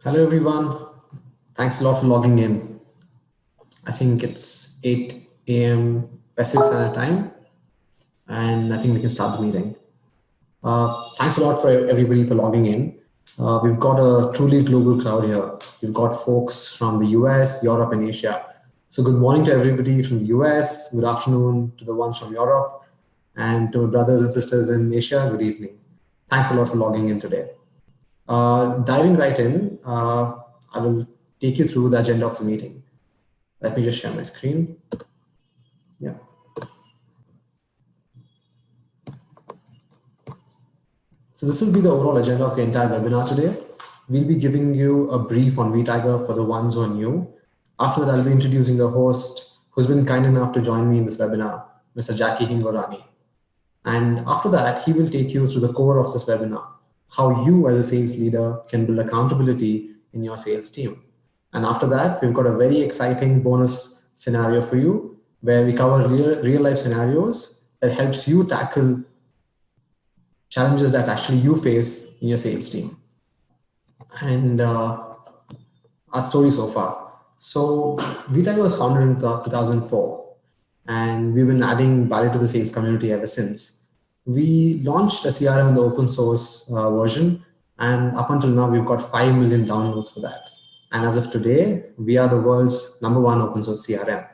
Hello, everyone. Thanks a lot for logging in. I think it's 8 a.m. Pacific Standard Time, and I think we can start the meeting. Thanks a lot for everybody for logging in. We've got a truly global crowd here. We've got folks from the US, Europe, and Asia. So, good morning to everybody from the US. Good afternoon to the ones from Europe, and to my brothers and sisters in Asia. Good evening. Thanks a lot for logging in today. Diving right in, I will take you through the agenda of the meeting. Let me just share my screen. Yeah. So this will be the overall agenda of the entire webinar today. We'll be giving you a brief on Vtiger for the ones who are new. After that, I'll be introducing the host who's been kind enough to join me in this webinar, Mr. Jackie Hingorani. And after that, he will take you through the core of this webinar, how you as a sales leader can build accountability in your sales team. And after that, we've got a very exciting bonus scenario for you where we cover real life scenarios that helps you tackle challenges that actually you face in your sales team. And our story so far. So Vtiger was founded in 2004, and we've been adding value to the sales community ever since. We launched a CRM in the open source version, and up until now, we've got 5 million downloads for that. And as of today, we are the world's #1 open source CRM.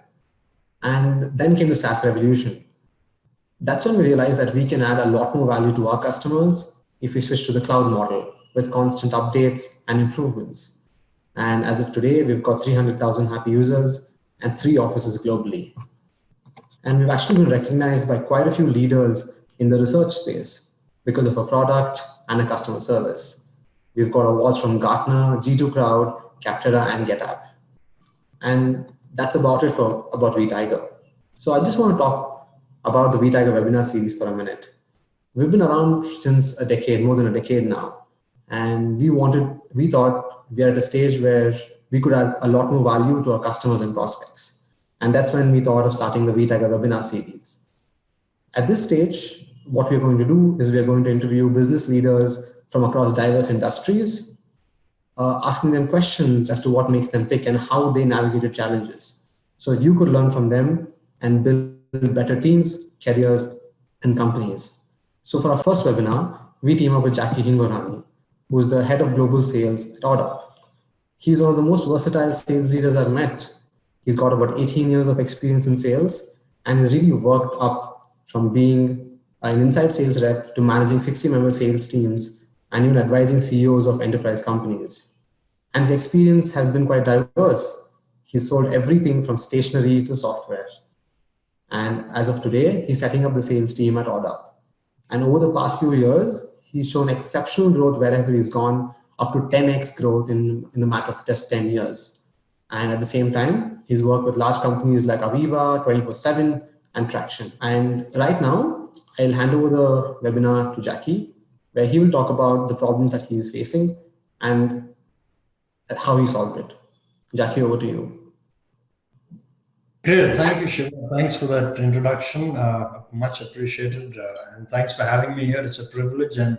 And then came the SaaS revolution. That's when we realized that we can add a lot more value to our customers if we switch to the cloud model with constant updates and improvements. And as of today, we've got 300,000 happy users and 3 offices globally. And we've actually been recognized by quite a few leaders in the research space because of our product and our customer service. We've got awards from Gartner, G2 Crowd, Capterra, and GetApp. And that's about it about Vtiger. So I just want to talk about the Vtiger webinar series for a minute. We've been around since a decade, more than a decade now. And we thought we are at a stage where we could add a lot more value to our customers and prospects. And that's when we thought of starting the Vtiger webinar series. At this stage, what we're going to do is we're going to interview business leaders from across diverse industries, asking them questions as to what makes them tick and how they navigated challenges, so that you could learn from them and build better teams, careers, and companies. So for our first webinar, we team up with Jackie Hingorani, who is the head of global sales at OddUp. He's one of the most versatile sales leaders I've met. He's got about 18 years of experience in sales and has really worked up from being an inside sales rep to managing 60-member sales teams and even advising CEOs of enterprise companies. And his experience has been quite diverse. He's sold everything from stationery to software. And as of today, he's setting up the sales team at OddUp. And over the past few years, he's shown exceptional growth wherever he's gone, up to 10x growth in the matter of just 10 years. And at the same time, he's worked with large companies like Aviva, 24/7, and Traction. And right now, I'll hand over the webinar to Jackie, where he will talk about the problems that he's facing and how he solved it. Jackie, over to you. Great. Thank you, Shiva. Thanks for that introduction. Much appreciated. And thanks for having me here. It's a privilege and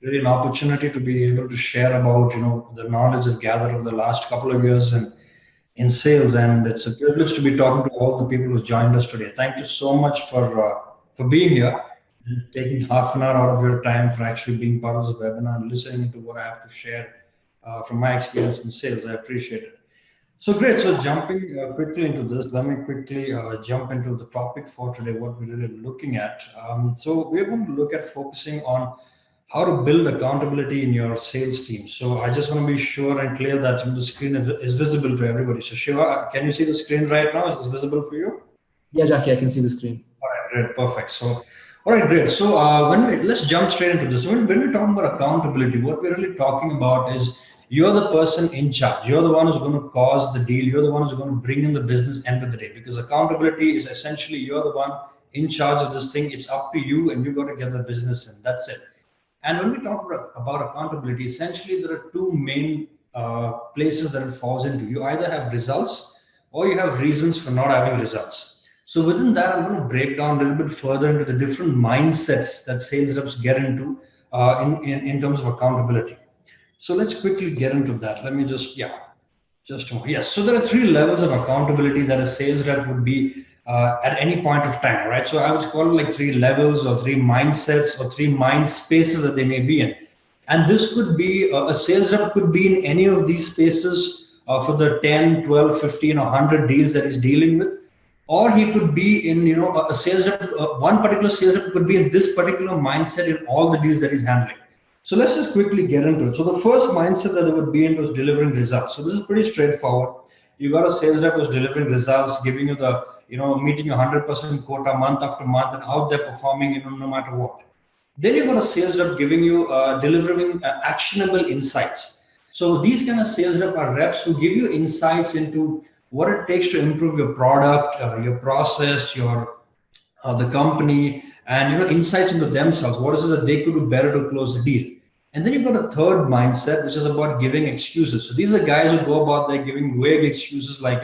really an opportunity to be able to share about, the knowledge I've gathered over the last couple of years in sales. And it's a privilege to be talking to all the people who joined us today. Thank you so much for being here and taking half an hour out of your time for actually being part of this webinar and listening to what I have to share from my experience in sales. I appreciate it. So great. So jumping quickly into this, let me quickly jump into the topic for today, what we're really looking at. So we're going to look at focusing on how to build accountability in your sales team. So I just want to be sure and clear that the screen is visible to everybody. So Shiva, can you see the screen right now? Is this visible for you? Yeah, Jackie, I can see the screen. All right, great, perfect. So, all right, great. So let's jump straight into this. When we're talking about accountability, what we're really talking about is you're the person in charge. You're the one who's going to cause the deal. You're the one who's going to bring in the business end of the day, because accountability is essentially you're the one in charge of this thing. It's up to you and you got to get the business in. That's it. And when we talk about accountability, essentially there are 2 main places that it falls into. You either have results or you have reasons for not having results. So within that, I'm going to break down a little bit further into the different mindsets that sales reps get into in terms of accountability. So let's quickly get into that. Let me just, yes. So there are three levels of accountability that a sales rep would be at any point of time, right? So I would call it like three levels or three mindsets or three mind spaces that they may be in. And this could be a sales rep could be in any of these spaces for the 10, 12, 15, or 100 deals that he's dealing with. Or he could be in, a sales rep, one particular sales rep could be in this particular mindset in all the deals that he's handling. So let's just quickly get into it. So the first mindset that they would be in was delivering results. So this is pretty straightforward. You got a sales rep who's delivering results, giving you the, meeting your 100% quota month after month and out there performing, no matter what. Then you got a sales rep giving you, delivering actionable insights. So these kind of sales rep are reps who give you insights into what it takes to improve your product, your process, your the company, and insights into themselves. What is it that they could do better to close the deal? And then you've got a third mindset, which is about giving excuses. So these are guys who go about there giving vague excuses, like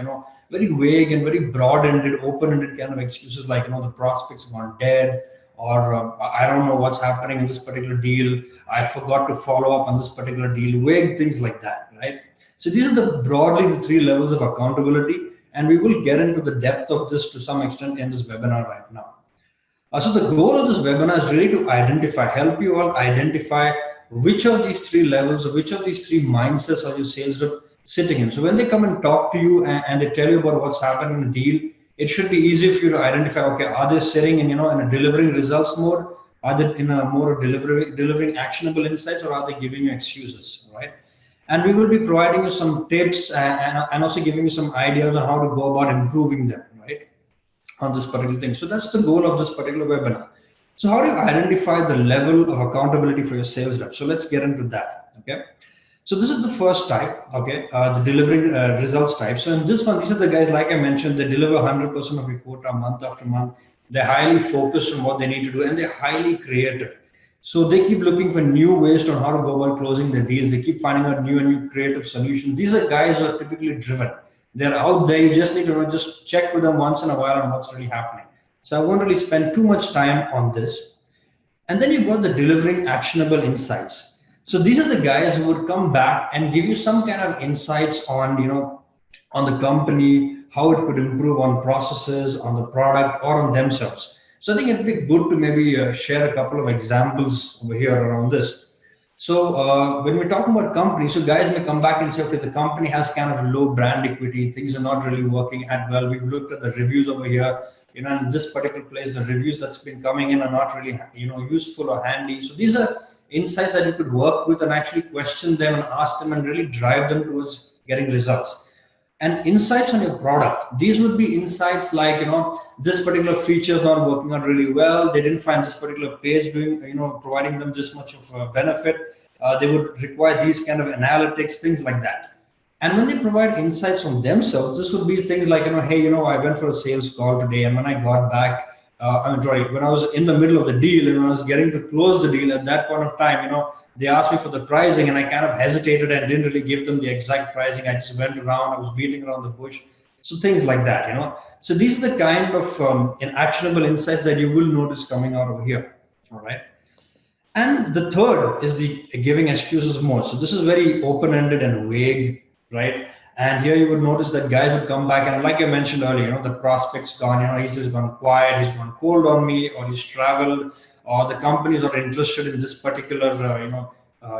very vague and very broad-ended, open-ended kind of excuses, like the prospect's gone dead, or I don't know what's happening in this particular deal. I forgot to follow up on this particular deal. Vague things like that, right? So these are broadly the three levels of accountability, and we will get into the depth of this to some extent in this webinar right now. So the goal of this webinar is really to help you all identify which of these three levels, or which of these three mindsets are your sales rep sitting in. So when they come and talk to you and they tell you about what's happening in a deal, it should be easy for you to identify, okay, are they sitting in, in a delivering results mode? Are they in a more delivering actionable insights, or are they giving you excuses, right? And we will be providing you some tips and also giving you some ideas on how to go about improving them, right, on this particular thing. So that's the goal of this particular webinar. So how do you identify the level of accountability for your sales rep? So let's get into that, okay? So this is the first type, okay, the delivering results type. So in this one, these are the guys, like I mentioned, they deliver 100% of your quota month after month. They're highly focused on what they need to do, and they're highly creative. So they keep looking for new ways on how to go about closing their deals. They keep finding out new and new creative solutions. These are guys who are typically driven. They're out there. You just need to just check with them once in a while on what's really happening. So I won't really spend too much time on this. And then you've got the delivering actionable insights. So these are the guys who would come back and give you some kind of insights on, on the company, how it could improve on processes, on the product, or on themselves. So I think it'd be good to maybe share a couple of examples over here around this. So when we're talking about companies, so guys may come back and say, okay, the company has kind of low brand equity, things are not really working at well. We've looked at the reviews over here, in this particular place, the reviews that's been coming in are not really, useful or handy. So these are insights that you could work with and actually question them and ask them and really drive them towards getting results. And insights on your product, these would be insights like, this particular feature is not working out really well. They didn't find this particular page doing, providing them this much of benefit. They would require these kind of analytics, things like that. And when they provide insights on themselves, this would be things like, hey, I went for a sales call today, and when I got back, when I was in the middle of the deal and when I was getting to close the deal, at that point of time, they asked me for the pricing, and I kind of hesitated and didn't really give them the exact pricing. I just went around, I was beating around the bush. So things like that, So these are the kind of actionable insights that you will notice coming out over here, all right? And the third is the giving excuses more. So this is very open-ended and vague, right? And here you would notice that guys would come back, and like I mentioned earlier, the prospect's gone, he's just gone quiet, he's gone cold on me, or he's traveled, or the company is not interested in this particular,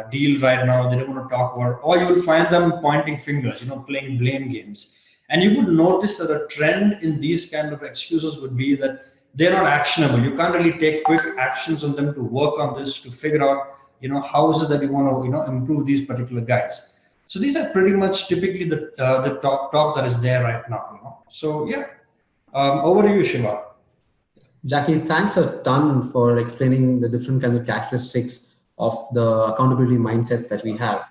deal right now. They don't want to talk about, or you will find them pointing fingers, playing blame games. And you would notice that a trend in these kind of excuses would be that they're not actionable. You can't really take quick actions on them to work on this, to figure out, how is it that you want to, improve these particular guys. So these are pretty much typically the top that is there right now. So yeah, over to you, Shiva. Jackie, thanks a ton for explaining the different kinds of characteristics of the accountability mindsets that we have.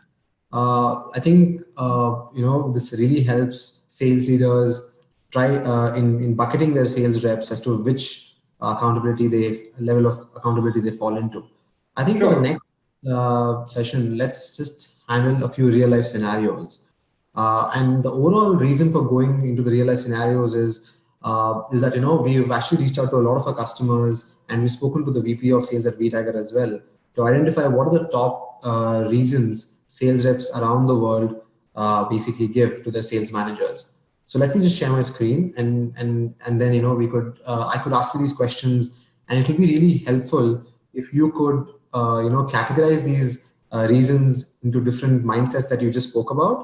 I think this really helps sales leaders try in bucketing their sales reps as to which level of accountability they fall into. I think for the next session, let's just handle a few real life scenarios. And the overall reason for going into the real life scenarios is that, we've actually reached out to a lot of our customers, and we've spoken to the VP of sales at Vtiger as well to identify what are the top reasons sales reps around the world basically give to their sales managers. So let me just share my screen, and then we could I could ask you these questions, and it will be really helpful if you could categorize these reasons into different mindsets that you just spoke about,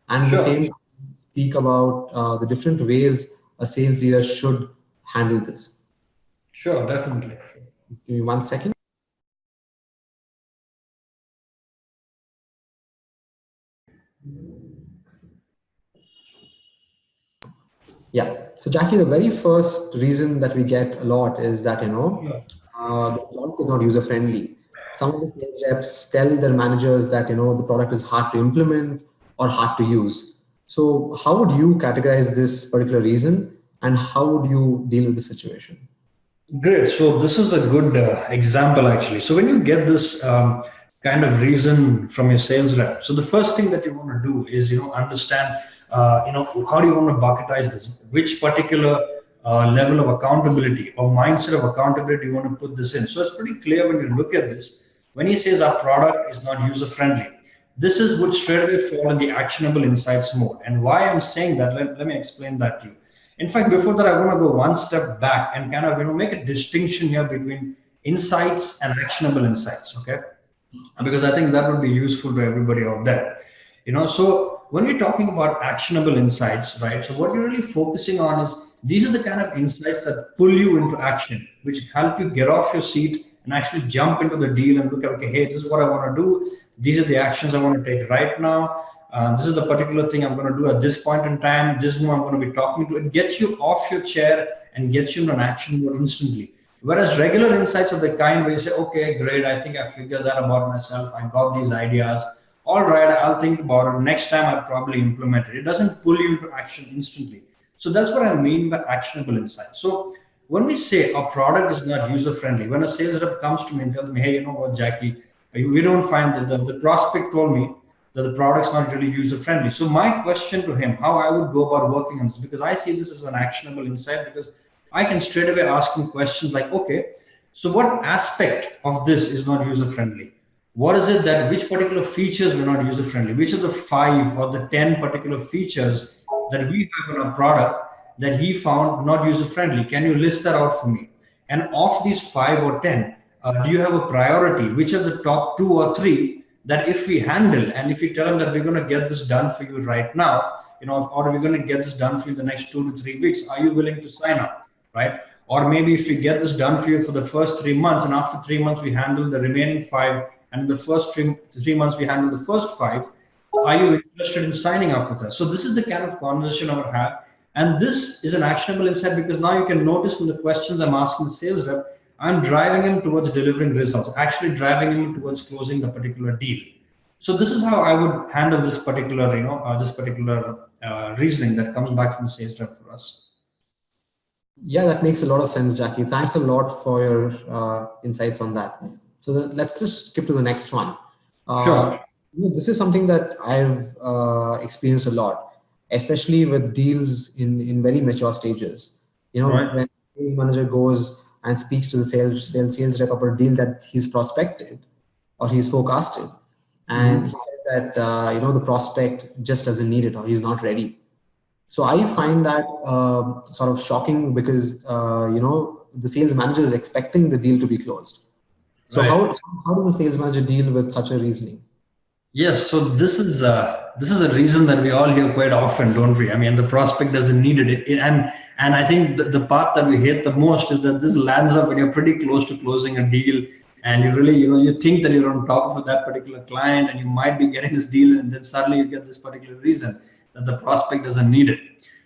and the Sure. same speak about the different ways a sales leader should handle this. Sure, definitely. Give me 1 second. Yeah. So Jackie, the very first reason that we get a lot is that the product is not user friendly. Some of the sales reps tell their managers that the product is hard to implement or hard to use. So how would you categorize this particular reason, and how would you deal with the situation? Great. So this is a good example, actually. So when you get this kind of reason from your sales rep, so the first thing that you want to do is understand how do you want to bucketize this? Which particular level of accountability or mindset of accountability you want to put this in? So it's pretty clear when you look at this. When he says our product is not user friendly, this is would straight away fall in the actionable insights mode. And why I'm saying that, let me explain that to you. In fact, before that, I want to go one step back and kind of make a distinction here between insights and actionable insights. Okay, because I think that would be useful to everybody out there. So when you're talking about actionable insights, right? So what you're really focusing on is these are the kind of insights that pull you into action, which help you get off your seat and actually jump into the deal and look at, okay, hey, this is what I want to do. These are the actions I want to take right now. This is the particular thing I'm going to do at this point in time. This is who I'm going to be talking to. It gets you off your chair and gets you into an action mode instantly. Whereas regular insights are the kind where you say, okay, great, I think I figured that about myself. I got these ideas. All right, I'll think about it. Next time I'll probably implement it. It doesn't pull you into action instantly. So that's what I mean by actionable insights. So when we say a product is not user friendly, when a sales rep comes to me and tells me, hey, you know what, Jackie, we don't find that the prospect told me that the product's not really user friendly. So my question to him, how I would go about working on this, because I see this as an actionable insight, because I can straight away ask him questions like, okay, so what aspect of this is not user friendly? What is it that, which particular features were not user friendly? Which are the 5 or the 10 particular features that we have in our product that he found not user friendly? Can you list that out for me? And of these 5 or 10, do you have a priority? Which are the top 2 or 3 that if we handle, and if we tell them that we're going to get this done for you right now, or we're going to get this done for you in the next 2 to 3 weeks, are you willing to sign up, right? Or maybe if we get this done for you for the first 3 months, and after 3 months we handle the remaining 5, and in the first 3 months we handle the first 5, are you interested in signing up with us? So this is the kind of conversation I would have. And this is an actionable insight, because now you can notice from the questions I'm asking the sales rep, I'm driving him towards delivering results, actually driving him towards closing the particular deal. So this is how I would handle this particular, reasoning that comes back from the sales rep for us. Yeah, that makes a lot of sense, Jackie. Thanks a lot for your insights on that. So let's just skip to the next one. Sure. This is something that I've experienced a lot, especially with deals in very mature stages. Right. When the sales manager goes and speaks to the sales rep about a deal that he's prospected or he's forecasted, and he says that the prospect just doesn't need it, or he's not ready. So I find that sort of shocking, because the sales manager is expecting the deal to be closed. So Right. how does the sales manager deal with such a reasoning? Yes, so this is a reason that we all hear quite often, don't we? I mean, the prospect doesn't need it, and I think the part that we hate the most is that this lands up when you're pretty close to closing a deal, and you really, you think that you're on top of that particular client, and you might be getting this deal, and then suddenly you get this particular reason that the prospect doesn't need it.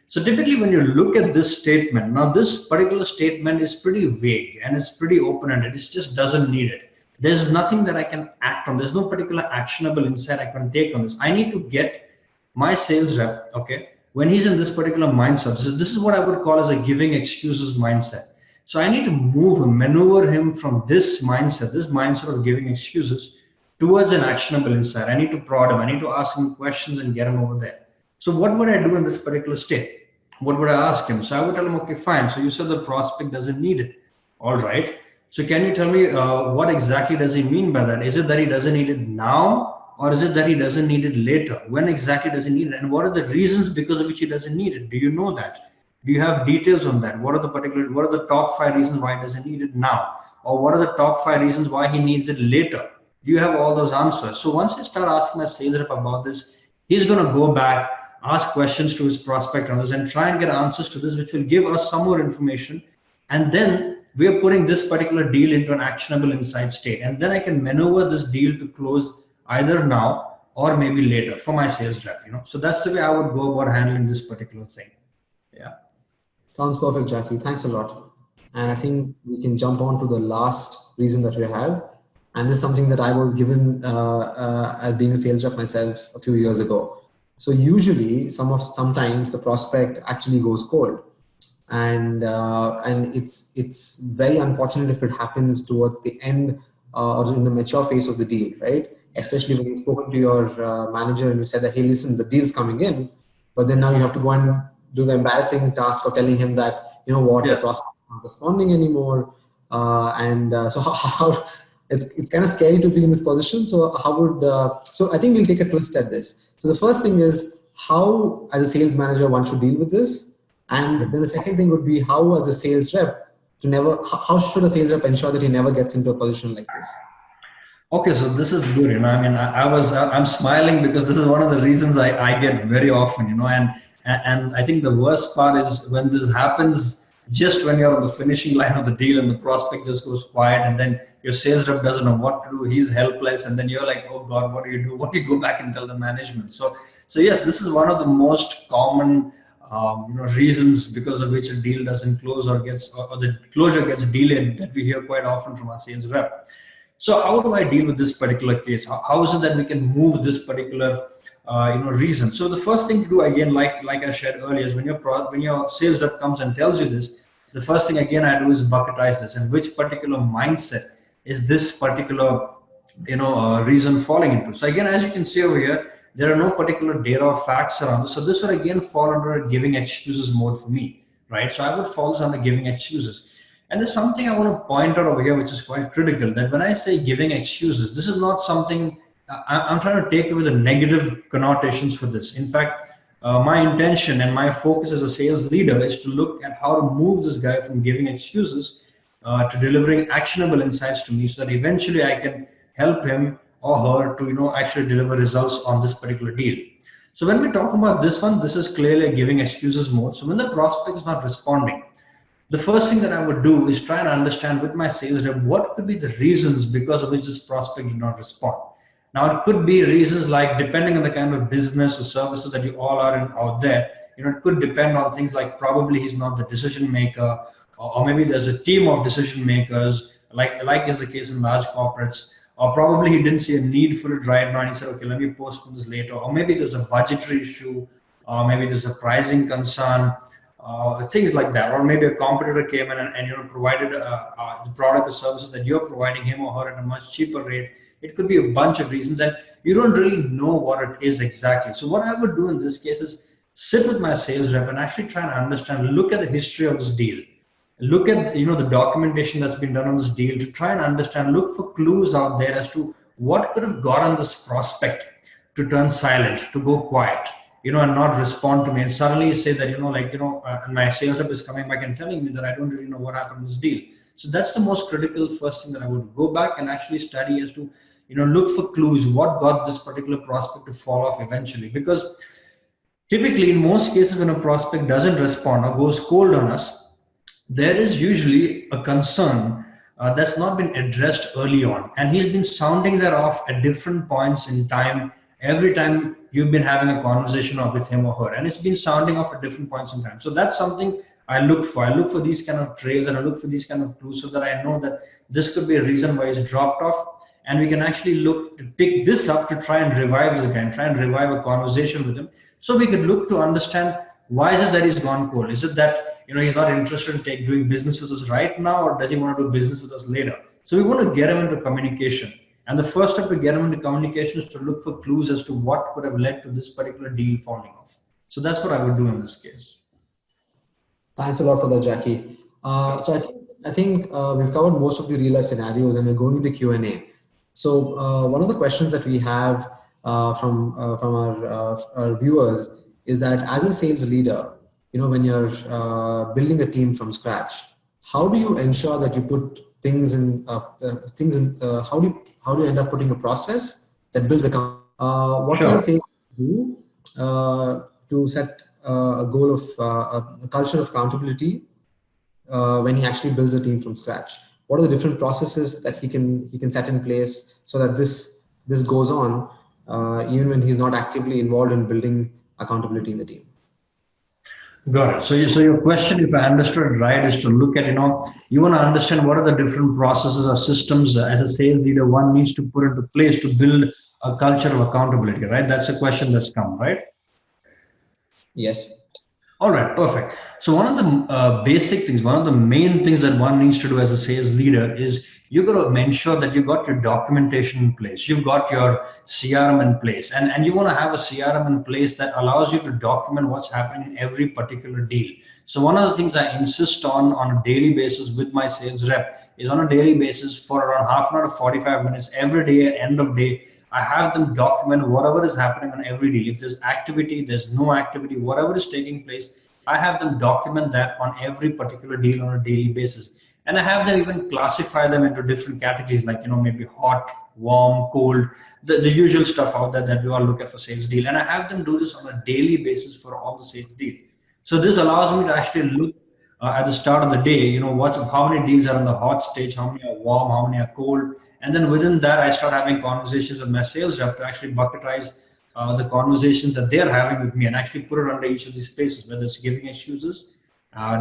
So typically, when you look at this statement, now this particular statement is pretty vague and it's pretty open-ended. It just doesn't need it. There's nothing that I can act on. There's no particular actionable insight I can take on this. I need to get my sales rep, okay, when he's in this particular mindset. So this is what I would call as a giving excuses mindset. So I need to maneuver him from this mindset of giving excuses, towards an actionable insight. I need to prod him. I need to ask him questions and get him over there. So what would I do in this particular state? What would I ask him? So I would tell him, okay, fine. So you said the prospect doesn't need it. All right. So can you tell me what exactly does he mean by that? Is it that he doesn't need it now, or is it that he doesn't need it later? When exactly does he need it? And what are the reasons because of which he doesn't need it? Do you know that? Do you have details on that? What are the top 5 reasons why he doesn't need it now? Or what are the top 5 reasons why he needs it later? Do you have all those answers? So once you start asking a sales rep about this, he's going to go back, ask questions to his prospect owners, and try and get answers to this, which will give us some more information. And then we are putting this particular deal into an actionable insight state. And then I can maneuver this deal to close either now or maybe later for my sales rep. So that's the way I would go about handling this particular thing. Yeah. Sounds perfect, Jackie. Thanks a lot. And I think we can jump on to the last reason that we have. And this is something that I was given as being a sales rep myself a few years ago. So usually, sometimes the prospect actually goes cold, and it's very unfortunate if it happens towards the end or in the mature phase of the deal, right? Especially when you've spoken to your manager and you said that, hey, listen, the deal's coming in, but then now you have to go and do the embarrassing task of telling him that, you know what, Yes. the prospect is not responding anymore, so how it's kind of scary to be in this position. So so I think we'll take a twist at this. So the first thing is how, as a sales manager, one should deal with this, and then the second thing would be how, as a sales rep, how should a sales rep ensure that he never gets into a position like this? Okay, so this is good. I mean, I'm smiling because this is one of the reasons I get very often. And I think the worst part is when this happens just when you're on the finishing line of the deal and the prospect just goes quiet, and then your sales rep doesn't know what to do, he's helpless, and then you're like, oh God, what do you do? What do you go back and tell the management? So yes, this is one of the most common reasons because of which a deal doesn't close or the closure gets delayed, that we hear quite often from our sales rep. So how do I deal with this particular case? How is it that we can move this particular reason? So the first thing to do, again, like I shared earlier, is when your sales rep comes and tells you this, the first thing again I do is bucketize this, and which particular mindset is this particular reason falling into. So again, as you can see over here, there are no particular data or facts around this. So this would again fall under a giving excuses mode for me, right? So I would fall under giving excuses. And there's something I want to point out over here, which is quite critical, that when I say giving excuses, this is not something I'm trying to take away the negative connotations for this. In fact, my intention and my focus as a sales leader is to look at how to move this guy from giving excuses to delivering actionable insights to me, so that eventually I can help him or her to actually deliver results on this particular deal. So when we talk about this one, this is clearly a giving excuses mode. So when the prospect is not responding, the first thing that I would do is try and understand with my sales rep what could be the reasons because of which this prospect did not respond. Now, it could be reasons like, depending on the kind of business or services that you all are in out there, it could depend on things like probably he's not the decision maker, or maybe there's a team of decision makers, like is the case in large corporates, or probably he didn't see a need for it right now and he said, okay, let me postpone this later, or maybe there's a budgetary issue, or maybe there's a pricing concern, things like that, or maybe a competitor came in and provided the product or services that you're providing him or her at a much cheaper rate. It could be a bunch of reasons, and you don't really know what it is exactly. So what I would do in this case is sit with my sales rep and actually try and understand, look at the history of this deal, look at the documentation that's been done on this deal, to try and understand, look for clues out there as to what could have gotten this prospect to turn silent, to go quiet, and not respond to me, and suddenly say that, and my sales rep is coming back and telling me that I don't really know what happened in this deal. So that's the most critical first thing that I would go back and actually study, as to, look for clues, what got this particular prospect to fall off eventually. Because typically, in most cases, when a prospect doesn't respond or goes cold on us, there is usually a concern that's not been addressed early on. And he's been sounding that off at different points in time, every time you've been having a conversation with him or her, and it's been sounding off at different points in time. So that's something I look for. I look for these kind of trails, and I look for these kind of clues, so that I know that this could be a reason why he's dropped off, and we can actually look to pick this up to try and revive this guy, and try and revive a conversation with him. So we could look to understand, why is it that he's gone cold? Is it that he's not interested in doing business with us right now, or does he want to do business with us later? So we want to get him into communication. And the first step to get him into communication is to look for clues as to what could have led to this particular deal falling off. So that's what I would do in this case. Thanks a lot for that, Jackie. So I think we've covered most of the real life scenarios, and we're going into Q&A. So one of the questions that we have our viewers is that as a sales leader, when you're building a team from scratch, how do you ensure that you put things in? How do you end up putting a process that builds what can a Sure. sales do to set a goal of a culture of accountability when he actually builds a team from scratch? What are the different processes that he can set in place so that this goes on even when he's not actively involved in building accountability in the team? Got it. So your question, if I understood it right, is to look at, you want to understand what are the different processes or systems as a sales leader one needs to put into place to build a culture of accountability, right? That's a question that's come, right? Yes. All right, perfect. So one of the basic things, one of the main things that one needs to do as a sales leader is you got to ensure that you got your documentation in place, you've got your CRM in place, and you want to have a CRM in place that allows you to document what's happening in every particular deal. So one of the things I insist on a daily basis with my sales rep is on a daily basis for around half an hour to 45 minutes every day at end of day. I have them document whatever is happening on every deal. If there's activity, there's no activity, whatever is taking place, I have them document that on every particular deal on a daily basis. And I have them even classify them into different categories, like, maybe hot, warm, cold, the usual stuff out there that we all look at for sales deal. And I have them do this on a daily basis for all the sales deal. So this allows me to actually look at the start of the day, how many deals are in the hot stage, how many are warm, how many are cold, and then within that, I start having conversations with my sales rep to actually bucketize the conversations that they're having with me and actually put it under each of these spaces, whether it's giving excuses,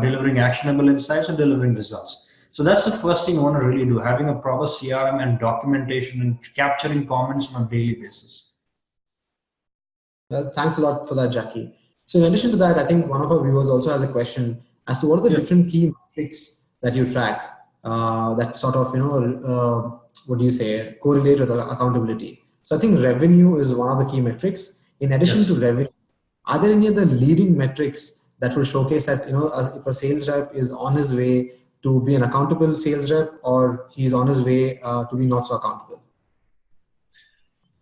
delivering actionable insights, and delivering results. So that's the first thing I want to really do, having a proper CRM and documentation and capturing comments on a daily basis. Thanks a lot for that, Jackie. So in addition to that, I think one of our viewers also has a question as to what are the different key metrics that you track that sort of, what do you say, correlate with accountability. So I think revenue is one of the key metrics. In addition to revenue, are there any other leading metrics that will showcase that, if a sales rep is on his way to be an accountable sales rep or he's on his way to be not so accountable?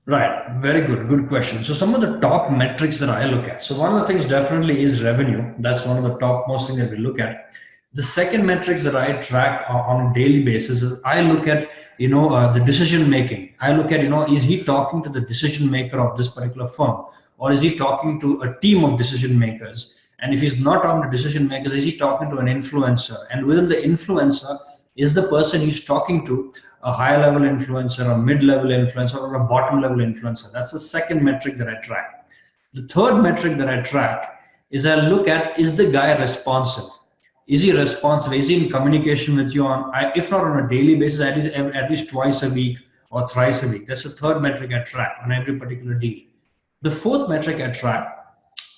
Right. Very good. Good question. So some of the top metrics that I look at. So one of the things definitely is revenue. That's one of the top most things that we look at. The second metrics that I track on a daily basis is I look at, the decision making. I look at, is he talking to the decision maker of this particular firm, or is he talking to a team of decision makers? And if he's not talking to decision makers, is he talking to an influencer? And within the influencer, is the person he's talking to a high level influencer, a mid level influencer, or a bottom level influencer? That's the second metric that I track. The third metric that I track is I look at, is the guy responsive? Is he responsive? Is he in communication with you if not on a daily basis, at least twice a week or thrice a week? That's the third metric I track on every particular deal. The fourth metric I track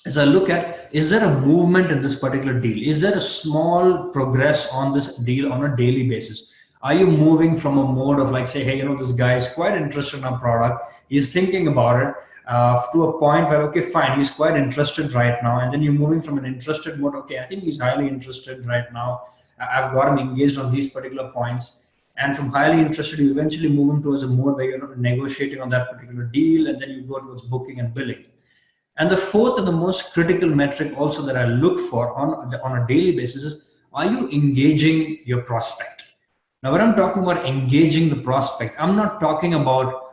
is I look at, is there a movement in this particular deal? Is there a small progress on this deal on a daily basis? Are you moving from a mode of like, say, hey, this guy is quite interested in our product. He's thinking about it to a point where, okay, fine, he's quite interested right now. And then you're moving from an interested mode. Okay, I think he's highly interested right now. I've got him engaged on these particular points. And from highly interested, you eventually move him towards a mode where you're negotiating on that particular deal. And then you go towards booking and billing. And the fourth and the most critical metric also that I look for on a daily basis is, are you engaging your prospect? Now, when I'm talking about engaging the prospect, I'm not talking about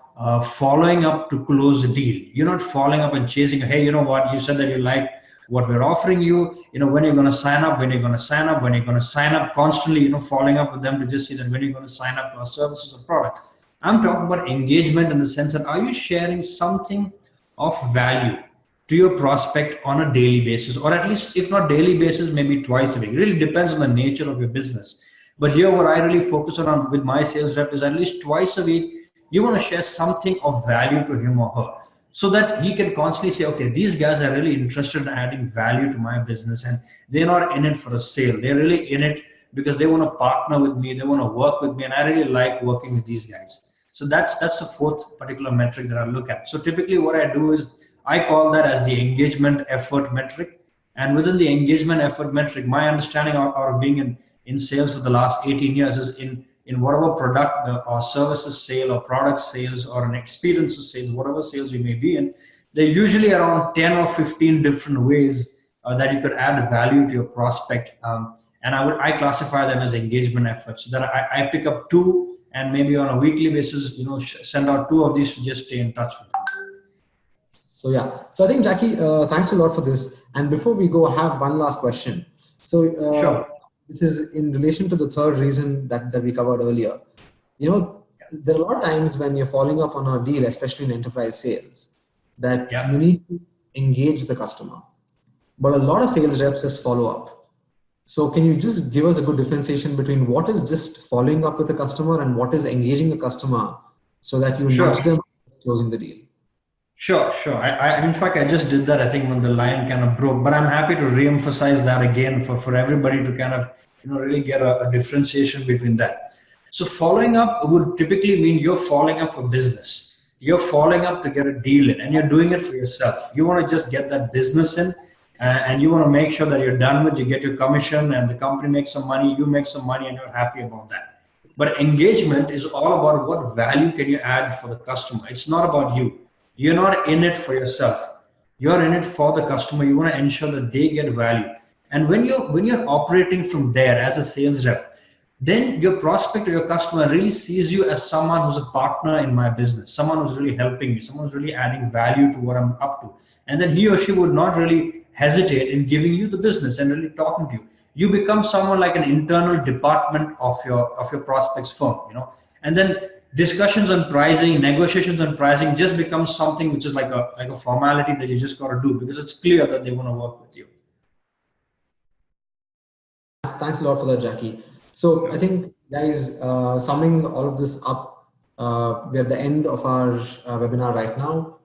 following up to close the deal. You're not following up and chasing, hey, you know what, you said that you like what we're offering you, when you're going to sign up, when you're going to sign up, when you're going to sign up, constantly, following up with them to just see that when you're going to sign up to our services or product. I'm talking about engagement in the sense that, are you sharing something of value to your prospect on a daily basis, or at least if not daily basis, maybe twice a week. It really depends on the nature of your business. But here, what I really focus on with my sales rep is at least twice a week, you want to share something of value to him or her so that he can constantly say, okay, these guys are really interested in adding value to my business, and they're not in it for a sale. They're really in it because they want to partner with me. They want to work with me, and I really like working with these guys. So that's the fourth particular metric that I look at. So typically what I do is I call that as the engagement effort metric. And within the engagement effort metric, my understanding of being in sales for the last 18 years is in whatever product or services sale or product sales or an experiences sales, whatever sales you may be in, there are usually around 10 or 15 different ways that you could add value to your prospect. And I classify them as engagement efforts. So that I pick up two, and maybe on a weekly basis, send out two of these to just stay in touch with them. So yeah, so I think Jackie, thanks a lot for this. And before we go, I have one last question. So Sure. this is in relation to the third reason that we covered earlier. There are a lot of times when you're following up on a deal, especially in enterprise sales, that you need to engage the customer. But a lot of sales reps just follow up. So can you just give us a good differentiation between what is just following up with the customer and what is engaging the customer so that you nudge them closing the deal? Sure. In fact, I just did that, I think, when the line kind of broke, but I'm happy to re-emphasize that again for everybody to kind of, really get a differentiation between that. So following up would typically mean you're following up for business. You're following up to get a deal in, and you're doing it for yourself. You want to just get that business in, and you want to make sure that you're done with, you get your commission and the company makes some money, you make some money, and you're happy about that. But engagement is all about what value can you add for the customer. It's not about you. You're not in it for yourself. You're in it for the customer. You want to ensure that they get value. And when you're operating from there as a sales rep, then your prospect or your customer really sees you as someone who's a partner in my business, someone who's really helping me, someone who's really adding value to what I'm up to. And then he or she would not really hesitate in giving you the business and really talking to you. You become someone like an internal department of your prospect's firm, and then discussions on pricing, negotiations on pricing just becomes something which is like a formality that you just got to do because it's clear that they want to work with you. Thanks a lot for that, Jackie. So I think, guys, summing all of this up, we're at the end of our webinar right now.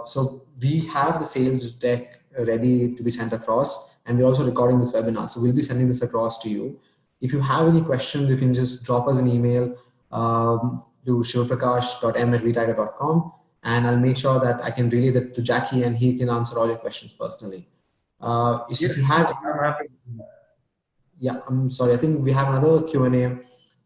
So we have the sales deck ready to be sent across, and we're also recording this webinar. So we'll be sending this across to you. If you have any questions, you can just drop us an email to shivaprakash.m@vtiger.com, and I'll make sure that I can relay that to Jackie and he can answer all your questions personally. If you have, I'm happy to do that. Yeah, I'm sorry. I think we have another Q&A,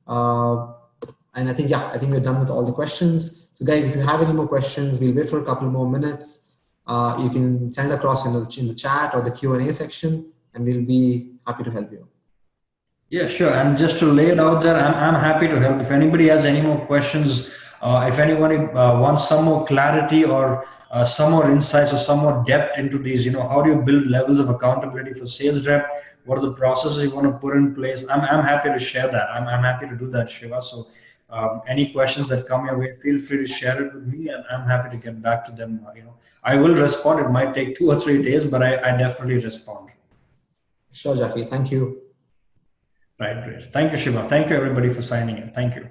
and I think we're done with all the questions. So guys, if you have any more questions, we'll wait for a couple more minutes. You can send across in the chat or the Q&A section, and we'll be happy to help you. Yeah, sure. And just to lay it out there, I'm happy to help. If anybody has any more questions, if anybody wants some more clarity or some more insights or some more depth into these, how do you build levels of accountability for sales rep? What are the processes you want to put in place? I'm happy to share that. I'm happy to do that, Shiva. So any questions that come your way, feel free to share it with me, and I'm happy to get back to them. I will respond. It might take 2 or 3 days, but I definitely respond. Sure, Jackie. Thank you. Right, great. Thank you, Shiva. Thank you, everybody, for signing in. Thank you.